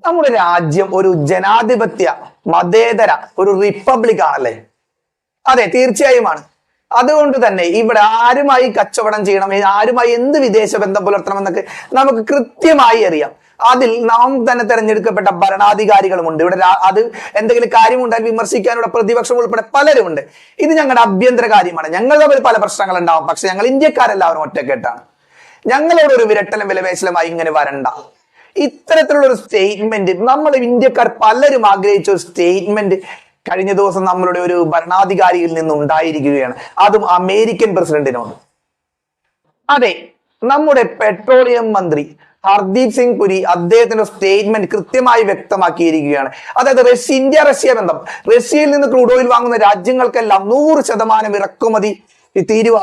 നമ്മുടെ രാജ്യം ഒരു ജനാധിപത്യ മതേതര ഒരു റിപ്പബ്ലിക് ആണല്ലേ? അതെ, തീർച്ചയായുമാണ്. അതുകൊണ്ട് തന്നെ ഇവിടെ ആരുമായി കച്ചവടം ചെയ്യണം, ആരുമായി എന്ത് വിദേശ ബന്ധം പുലർത്തണം എന്നൊക്കെ നമുക്ക് കൃത്യമായി അറിയാം. അതിൽ നാം തന്നെ തെരഞ്ഞെടുക്കപ്പെട്ട ഭരണാധികാരികളുമുണ്ട്. ഇവിടെ അത് എന്തെങ്കിലും കാര്യമുണ്ടായാൽ വിമർശിക്കാനുള്ള പ്രതിപക്ഷം ഉൾപ്പെടെ പലരുമുണ്ട്. ഇത് ഞങ്ങളുടെ ആഭ്യന്തര കാര്യമാണ്. ഞങ്ങൾ തമ്മിൽ പല പ്രശ്നങ്ങൾ ഉണ്ടാവും. പക്ഷെ ഞങ്ങൾ ഇന്ത്യക്കാരെല്ലാവരും ഒറ്റക്കെട്ടാണ്. ഞങ്ങളോട് ഒരു വിരട്ടലും വിലപേശലുമായി ഇങ്ങനെ വരണ്ട. ഇത്തരത്തിലുള്ള ഒരു സ്റ്റേറ്റ്മെന്റ് നമ്മൾ ഇന്ത്യക്കാർ പലരും ആഗ്രഹിച്ച ഒരു സ്റ്റേറ്റ്മെന്റ് കഴിഞ്ഞ ദിവസം നമ്മളുടെ ഒരു ഭരണാധികാരിയിൽ നിന്ന് ഉണ്ടായിരിക്കുകയാണ്. അതും അമേരിക്കൻ പ്രസിഡന്റിനോട്. അതെ, നമ്മുടെ പെട്രോളിയം മന്ത്രി ഹർദീപ് സിംഗ് പുരി അദ്ദേഹത്തിന്റെ സ്റ്റേറ്റ്മെന്റ് കൃത്യമായി വ്യക്തമാക്കിയിരിക്കുകയാണ്. അതായത് ഇന്ത്യ റഷ്യ ബന്ധം, റഷ്യയിൽ നിന്ന് ക്രൂഡ് ഓയിൽ വാങ്ങുന്ന രാജ്യങ്ങൾക്കെല്ലാം 100% ഇറക്കുമതി തീരുവ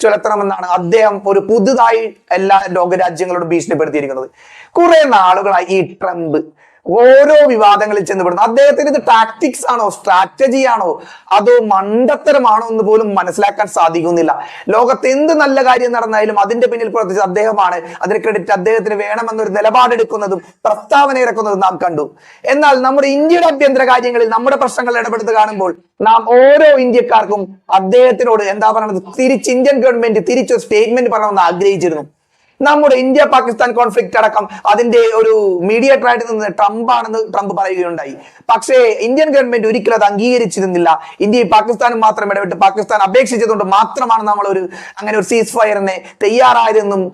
ചുലത്തണമെന്നാണ് അദ്ദേഹം ഒരു പുതുതായി എല്ലാ ലോകരാജ്യങ്ങളോടും ഭീഷണിപ്പെടുത്തിയിരിക്കുന്നത്. കുറെ നാളുകളായി ഈ ട്രംപ് ഓരോ വിവാദങ്ങളിൽ ചെന്നപ്പെടുന്നു. അദ്ദേഹത്തിന് ഇത് ടാക്ടിക്സ് ആണോ, സ്ട്രാറ്റജി ആണോ, അതോ മണ്ടത്തരമാണോ എന്ന് പോലും മനസ്സിലാക്കാൻ സാധിക്കുന്നില്ല. ലോകത്ത് എന്ത് നല്ല കാര്യം നടന്നാലും അതിന്റെ പിന്നിൽ പ്രവർത്തിച്ച അദ്ദേഹമാണ്. അതിന് ക്രെഡിറ്റ് അദ്ദേഹത്തിന് വേണമെന്നൊരു നിലപാടെടുക്കുന്നതും പ്രസ്താവന ഇറക്കുന്നതും നാം കണ്ടു. എന്നാൽ നമ്മുടെ ഇന്ത്യയുടെ ആഭ്യന്തര കാര്യങ്ങളിൽ നമ്മുടെ പ്രശ്നങ്ങൾ ഇടപെടുത്ത് കാണുമ്പോൾ നാം ഓരോ ഇന്ത്യക്കാർക്കും അദ്ദേഹത്തിനോട് എന്താ പറയുന്നത്, ഇന്ത്യൻ ഗവൺമെന്റ് തിരിച്ചൊരു സ്റ്റേറ്റ്മെന്റ് പറയണമെന്ന് ആഗ്രഹിച്ചിരുന്നു. നമ്മുടെ ഇന്ത്യ പാകിസ്ഥാൻ കോൺഫ്ലിക്റ്റ് അടക്കം അതിന്റെ ഒരു മീഡിയേറ്റർ ആയിട്ട് നിന്ന് ട്രംപ് ആണെന്ന് ട്രംപ് പറയുകയുണ്ടായി. പക്ഷേ ഇന്ത്യൻ ഗവൺമെന്റ് ഒരിക്കലും അത് അംഗീകരിച്ചിരുന്നില്ല. ഇന്ത്യയും പാകിസ്ഥാനും മാത്രം ഇടപെട്ട് പാകിസ്ഥാൻ അപേക്ഷിച്ചതുകൊണ്ട് മാത്രമാണ് നമ്മൾ അങ്ങനെ ഒരു സീസ് ഫയറിനെ തയ്യാറായതെന്നും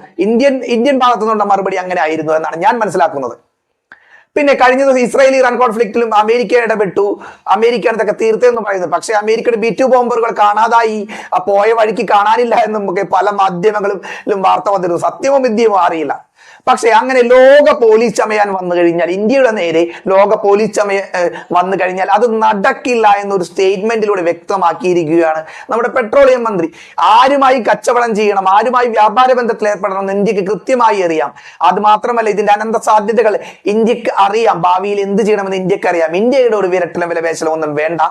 ഇന്ത്യൻ ഭാഗത്തു നിന്നുള്ള മറുപടി അങ്ങനെ ആയിരുന്നു എന്നാണ് ഞാൻ മനസ്സിലാക്കുന്നത്. പിന്നെ കഴിഞ്ഞ ദിവസം ഇസ്രായേൽ ഇറാൻ കോൺഫ്ലിക്റ്റിലും അമേരിക്ക ഇടപെട്ടു. അമേരിക്കയാണ് ഇതൊക്കെ തീർത്തെന്ന് പറയുന്നത്. പക്ഷെ അമേരിക്കയുടെ B-2 ബോംബറുകൾ കാണാതായി, പോയ വഴിക്ക് കാണാനില്ല എന്നും ഒക്കെ പല മാധ്യമങ്ങളിലും വാർത്ത വന്നിരുന്നു. സത്യമോ വിദ്യമോ അറിയില്ല. പക്ഷെ അങ്ങനെ ലോക പോലീസ് ചമയാൻ വന്നു കഴിഞ്ഞാൽ, ഇന്ത്യയുടെ നേരെ ലോക പോലീസ് ചമയ വന്നു കഴിഞ്ഞാൽ അത് നടക്കില്ല എന്നൊരു സ്റ്റേറ്റ്മെന്റിലൂടെ വ്യക്തമാക്കിയിരിക്കുകയാണ് നമ്മുടെ പെട്രോളിയം മന്ത്രി. ആരുമായി കച്ചവടം ചെയ്യണം, ആരുമായി വ്യാപാര ബന്ധത്തിൽ ഏർപ്പെടണം എന്ന് ഇന്ത്യക്ക് കൃത്യമായി അറിയാം. അത് മാത്രമല്ല, ഇതിന്റെ അനന്ത സാധ്യതകൾ ഇന്ത്യക്ക് അറിയാം. ഭാവിയിൽ എന്ത് ചെയ്യണമെന്ന് ഇന്ത്യക്ക് അറിയാം. ഇന്ത്യയുടെ ഒരു വിരട്ടലും വിലപേശലും ഒന്നും വേണ്ട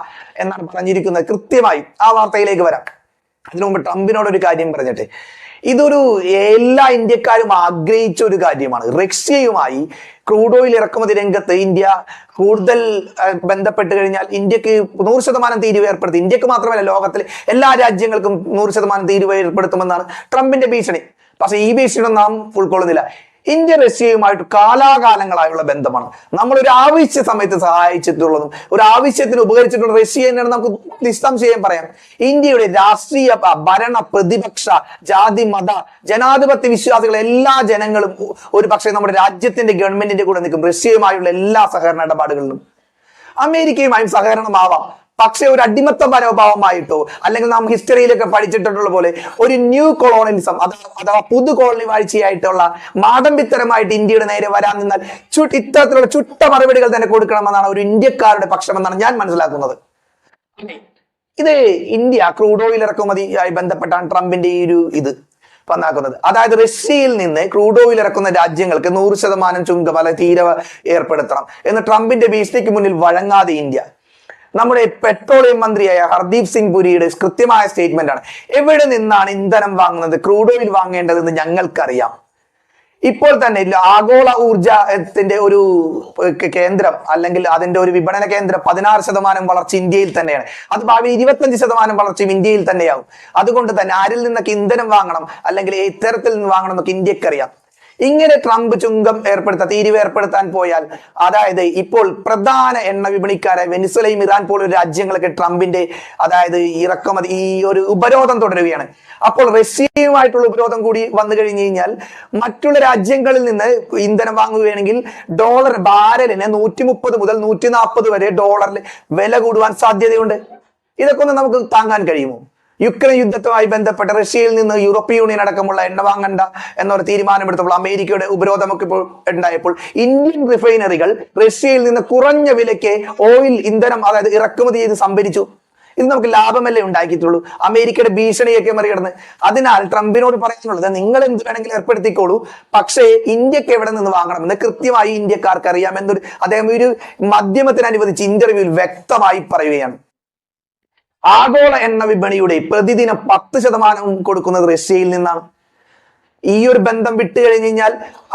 എന്നാണ് പറഞ്ഞിരിക്കുന്നത്. കൃത്യമായി ആ വാർത്തയിലേക്ക് വരാം. അതിനു മുമ്പ് ട്രംപിനോട് ഒരു കാര്യം പറഞ്ഞിട്ട്, ഇതൊരു എല്ലാ ഇന്ത്യക്കാരും ആഗ്രഹിച്ച ഒരു കാര്യമാണ്. റഷ്യയുമായി ക്രൂഡ് ഓയിൽ ഇറക്കുമതി രംഗത്ത് ഇന്ത്യ കൂടുതൽ ബന്ധപ്പെട്ട് കഴിഞ്ഞാൽ ഇന്ത്യക്ക് 100% തീരുവ ഏർപ്പെടുത്തി. ഇന്ത്യക്ക് മാത്രമല്ല, ലോകത്തിലെ എല്ലാ രാജ്യങ്ങൾക്കും 100% തീരുവ ഏർപ്പെടുത്തുമെന്നാണ് ട്രംപിന്റെ ഭീഷണി. പക്ഷെ ഈ ഭീഷണി നാം ഉൾക്കൊള്ളുന്നില്ല. ഇന്ത്യ റഷ്യയുമായിട്ട് കാലാകാലങ്ങളായുള്ള ബന്ധമാണ്. നമ്മൾ ഒരു ആവശ്യ സമയത്ത് സഹായിച്ചിട്ടുള്ളതും ഒരു ആവശ്യത്തിന് ഉപകരിച്ചിട്ടുള്ള റഷ്യ തന്നെയാണ്. നമുക്ക് നിസ്സംശയം പറയാം. ഇന്ത്യയുടെ രാഷ്ട്രീയ, ഭരണ, പ്രതിപക്ഷ, ജാതി, മത, ജനാധിപത്യ വിശ്വാസികൾ എല്ലാ ജനങ്ങളും ഒരു പക്ഷേ നമ്മുടെ രാജ്യത്തിന്റെ ഗവൺമെന്റിന്റെ കൂടെ നിൽക്കും. റഷ്യയുമായുള്ള എല്ലാ സഹകരണ ഇടപാടുകളിലും അമേരിക്കയുമായും സഹകരണമാവാം. പക്ഷെ ഒരു അടിമത്ത മനോഭാവമായിട്ടോ അല്ലെങ്കിൽ നാം ഹിസ്റ്ററിയിലൊക്കെ പഠിച്ചിട്ടുള്ള പോലെ ഒരു ന്യൂ കൊളോണിയലിസം അഥവാ പുതു കോളനി വാഴ്ചയായിട്ടുള്ള മാടമ്പിത്തരമായിട്ട് ഇന്ത്യയുടെ നേരെ വരാൻ നിന്നാൽ ഇത്തരത്തിലുള്ള ചുട്ട മറുപടികൾ തന്നെ കൊടുക്കണമെന്നാണ് ഒരു ഇന്ത്യക്കാരുടെ പക്ഷമെന്നാണ് ഞാൻ മനസ്സിലാക്കുന്നത്. ഇത് ഇന്ത്യ ക്രൂഡ് ഓയിൽ ഇറക്കുമതിയായി ബന്ധപ്പെട്ടാണ് ട്രംപിന്റെ ഈ ഒരു ഇത് വന്നാക്കുന്നത്. അതായത് റഷ്യയിൽ നിന്ന് ക്രൂഡ് ഓയിൽ ഇറക്കുന്ന രാജ്യങ്ങൾക്ക് 100% ചുങ്കം അല്ലെ തീരുവ ഏർപ്പെടുത്തണം എന്ന് ട്രംപിന്റെ ഭീഷണിക്ക് മുന്നിൽ വഴങ്ങാതെ ഇന്ത്യ, നമ്മുടെ പെട്രോളിയം മന്ത്രിയായ ഹർദീപ് സിംഗ് പുരിയുടെ കൃത്യമായ സ്റ്റേറ്റ്മെന്റ് ആണ്. എവിടെ നിന്നാണ് ഇന്ധനം വാങ്ങുന്നത്, ക്രൂഡ് ഓയിൽ വാങ്ങേണ്ടതെന്ന് ഞങ്ങൾക്കറിയാം. ഇപ്പോൾ തന്നെ ആഗോള ഊർജത്തിന്റെ ഒരു കേന്ദ്രം അല്ലെങ്കിൽ അതിന്റെ ഒരു വിപണന കേന്ദ്രം 16% വളർച്ച ഇന്ത്യയിൽ തന്നെയാണ്. അത് ഭാവി 25% വളർച്ചയും ഇന്ത്യയിൽ തന്നെയാവും. അതുകൊണ്ട് തന്നെ ആരിൽ നിന്നൊക്കെ ഇന്ധനം വാങ്ങണം അല്ലെങ്കിൽ ഇത്തരത്തിൽ നിന്ന് വാങ്ങണം എന്നൊക്കെ ഇന്ത്യക്കറിയാം. ഇങ്ങനെ ട്രംപ് ചുങ്കം തീരുവ ഏർപ്പെടുത്താൻ പോയാൽ, അതായത് ഇപ്പോൾ പ്രധാന എണ്ണ വിപണിക്കാരായ വെനിസ്വലയും ഇറാൻ പോലുള്ള രാജ്യങ്ങളൊക്കെ ട്രംപിന്റെ ഇറക്കുമതി ഈ ഒരു ഉപരോധം തുടരുകയാണ്. അപ്പോൾ റഷ്യയുമായിട്ടുള്ള ഉപരോധം കൂടി വന്നു കഴിഞ്ഞു കഴിഞ്ഞാൽ മറ്റുള്ള രാജ്യങ്ങളിൽ നിന്ന് ഇന്ധനം വാങ്ങുകയാണെങ്കിൽ ഡോളർ ബാരലിന് 130 മുതൽ 140 വരെ ഡോളറിൽ വില കൂടുവാൻ സാധ്യതയുണ്ട്. ഇതൊക്കെ ഒന്ന് നമുക്ക് താങ്ങാൻ കഴിയുമോ? യുക്രൈൻ യുദ്ധവുമായി ബന്ധപ്പെട്ട് റഷ്യയിൽ നിന്ന് യൂറോപ്യൻ യൂണിയൻ അടക്കമുള്ള എണ്ണ വാങ്ങണ്ട എന്നൊരു തീരുമാനമെടുത്തപ്പോൾ അമേരിക്കയുടെ ഉപരോധമൊക്കെ ഇപ്പോൾ ഉണ്ടായപ്പോൾ ഇന്ത്യൻ റിഫൈനറികൾ റഷ്യയിൽ നിന്ന് കുറഞ്ഞ വിലയ്ക്ക് ഇന്ധനം ഇറക്കുമതി ചെയ്ത് സംഭരിച്ചു. ഇത് നമുക്ക് ലാഭമല്ലേ ഉണ്ടാക്കിയിട്ടുള്ളൂ, അമേരിക്കയുടെ ഭീഷണിയൊക്കെ മറികടന്ന്. അതിനാൽ ട്രംപിനോട് പറയാനുള്ളത്, നിങ്ങൾ എന്ത് വേണമെങ്കിലും ഏർപ്പെടുത്തിക്കോളൂ, പക്ഷേ ഇന്ത്യക്ക് എവിടെ നിന്ന് വാങ്ങണമെന്ന് കൃത്യമായി ഇന്ത്യക്കാർക്ക് അറിയാമെന്നൊരു അദ്ദേഹം ഒരു മാധ്യമത്തിന് അനുവദിച്ച് ഇന്റർവ്യൂവിൽ വ്യക്തമായി പറയുകയാണ്. ആഗോള എണ്ണ വിപണിയുടെ പ്രതിദിനം 10% കൊടുക്കുന്നത് റഷ്യയിൽ നിന്നാണ്. ഈ ഒരു ബന്ധം വിട്ടു കഴിഞ്ഞു കഴിഞ്ഞാൽ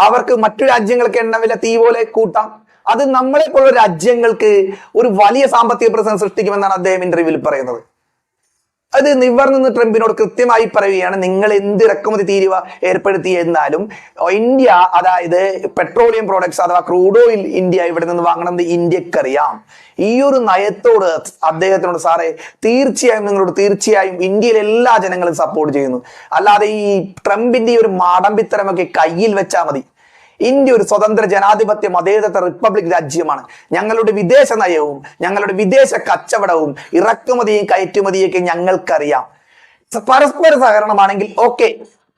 അവർക്ക് മറ്റു രാജ്യങ്ങൾക്ക് എണ്ണവില തീ പോലെ കൂട്ടാം. അത് നമ്മളെ പോലുള്ള രാജ്യങ്ങൾക്ക് ഒരു വലിയ സാമ്പത്തിക പ്രശ്നം സൃഷ്ടിക്കുമെന്നാണ് അദ്ദേഹം ഇന്റർവ്യൂവിൽ പറയുന്നത്. അത് നിവർന്ന് ട്രംപിനോട് കൃത്യമായി പറയുകയാണ്, നിങ്ങൾ എന്ത് ഇറക്കുമതി തീരുവ ഏർപ്പെടുത്തിയെന്നാലും ഇന്ത്യ, അതായത് പെട്രോളിയം പ്രോഡക്ട്സ് അഥവാ ക്രൂഡ് ഓയിൽ ഇന്ത്യ ഇവിടെ നിന്ന് വാങ്ങണമെന്ന് ഇന്ത്യക്കറിയാം. ഈ ഒരു നയത്തോട് അദ്ദേഹത്തിനോട് സാറേ തീർച്ചയായും ഇന്ത്യയിലെ എല്ലാ ജനങ്ങളും സപ്പോർട്ട് ചെയ്യുന്നു. അല്ലാതെ ഈ ട്രംപിന്റെ ഈ ഒരു മാടമ്പിത്തരമൊക്കെ കയ്യിൽ വെച്ചാൽ മതി. ഇന്ത്യ ഒരു സ്വതന്ത്ര ജനാധിപത്യ മതേതര റിപ്പബ്ലിക് രാജ്യമാണ്. ഞങ്ങളുടെ വിദേശ നയവും ഞങ്ങളുടെ വിദേശ കച്ചവടവും ഇറക്കുമതിയും കയറ്റുമതിയൊക്കെ ഞങ്ങൾക്കറിയാം. പരസ്പര സഹകരണമാണെങ്കിൽ ഓക്കെ,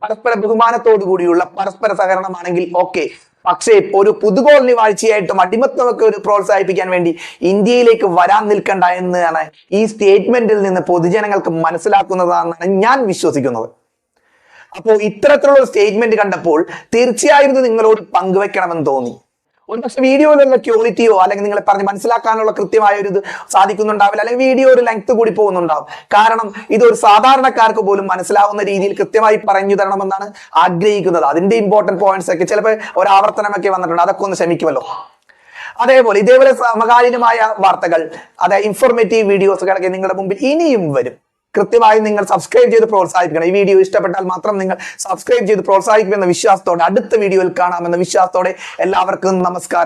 പരസ്പര ബഹുമാനത്തോടു കൂടിയുള്ള പരസ്പര സഹകരണമാണെങ്കിൽ ഓക്കെ. പക്ഷേ ഒരു പുതുകോളനി വാഴ്ചയായിട്ടും അടിമത്തമൊക്കെ ഒരു പ്രോത്സാഹിപ്പിക്കാൻ വേണ്ടി ഇന്ത്യയിലേക്ക് വരാൻ നിൽക്കണ്ട എന്നാണ് ഈ സ്റ്റേറ്റ്മെന്റിൽ നിന്ന് പൊതുജനങ്ങൾക്ക് മനസ്സിലാക്കുന്നതാണെന്നാണ് ഞാൻ വിശ്വസിക്കുന്നത്. അപ്പോൾ ഇത്തരത്തിലുള്ള സ്റ്റേറ്റ്മെന്റ് കണ്ടപ്പോൾ തീർച്ചയായും ഇത് നിങ്ങളോട് പങ്കുവെക്കണമെന്ന് തോന്നി. ഒരുപക്ഷെ വീഡിയോയിലുള്ള ക്വാളിറ്റിയോ അല്ലെങ്കിൽ നിങ്ങളെ പറഞ്ഞ് മനസ്സിലാക്കാനുള്ള കൃത്യമായ ഒരു ഇത് സാധിക്കുന്നുണ്ടാവില്ല, അല്ലെങ്കിൽ വീഡിയോ ഒരു ലെങ്ത് കൂടി പോകുന്നുണ്ടാവും. കാരണം ഇതൊരു സാധാരണക്കാർക്ക് പോലും മനസ്സിലാവുന്ന രീതിയിൽ കൃത്യമായി പറഞ്ഞു തരണമെന്നാണ് ആഗ്രഹിക്കുന്നത്. അതിന്റെ ഇമ്പോർട്ടന്റ് പോയിന്റ്സ് ഒക്കെ ചിലപ്പോൾ ഒരു ആവർത്തനമൊക്കെ വന്നിട്ടുണ്ട്, അതൊക്കെ ഒന്ന് ക്ഷമിക്കുമല്ലോ. അതേപോലെ ഇതേപോലെ സമകാലീനമായ വാർത്തകൾ, അതായത് ഇൻഫോർമേറ്റീവ് വീഡിയോസുകളൊക്കെ നിങ്ങളുടെ മുമ്പിൽ ഇനിയും വരും. കൃത്യമായി നിങ്ങൾ സബ്സ്ക്രൈബ് ചെയ്ത് പ്രോത്സാഹിപ്പിക്കണം. ഈ വീഡിയോ ഇഷ്ടപ്പെട്ടാൽ മാത്രം നിങ്ങൾ സബ്സ്ക്രൈബ് ചെയ്ത് പ്രോത്സാഹിക്കുമെന്ന വിശ്വാസത്തോടെ അടുത്ത വീഡിയോയിൽ കാണാമെന്ന വിശ്വാസത്തോടെ എല്ലാവർക്കും നമസ്കാരം.